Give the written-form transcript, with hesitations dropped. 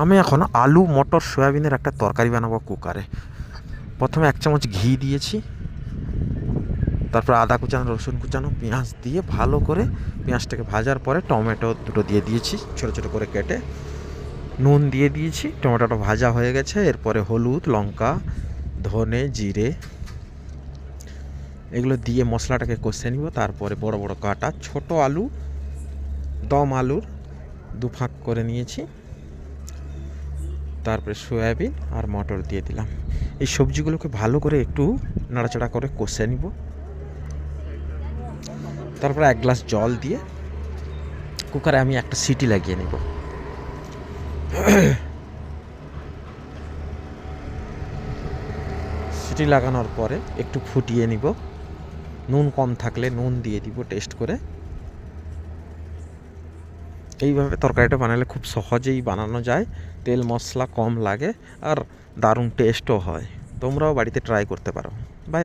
আমি এখন আলু মটর সয়াবিনের একটা তরকারি বানাবো কুকারে। প্রথমে 1 চামচ ঘি দিয়েছি, তারপর আদা কুচানো, রসুন কুচানো, পেঁয়াজ দিয়ে ভালো করে পেঁয়াজটাকে ভাজার পরে টমেটো দুটো দিয়ে দিয়েছি ছোটো ছোটো করে কেটে, নুন দিয়ে দিয়েছি। টমেটোটা ভাজা হয়ে গেছে, এরপরে হলুদ, লঙ্কা, ধনে, জিরে এগুলো দিয়ে মশলাটাকে কষে নিব। তারপরে বড় বড় কাটা ছোট আলু, দম আলুর 2 ফাঁক করে নিয়েছি, তারপরে সয়াবিন আর মটর দিয়ে দিলাম। এই সবজিগুলোকে ভালো করে একটু নাড়াচাড়া করে কষে নিব। তারপরে 1 গ্লাস জল দিয়ে কুকারে আমি একটা সিটি লাগিয়ে নিব। সিটি লাগানোর পরে একটু ফুটিয়ে নিব। নুন কম থাকলে নুন দিয়ে দিব টেস্ট করে। এইভাবে তরকারিটা বানালে খুব সহজেই বানানো যায়, তেল মশলা কম লাগে আর দারুণ টেস্টও হয়। তোমরাও বাড়িতে ট্রাই করতে পারো। বাই।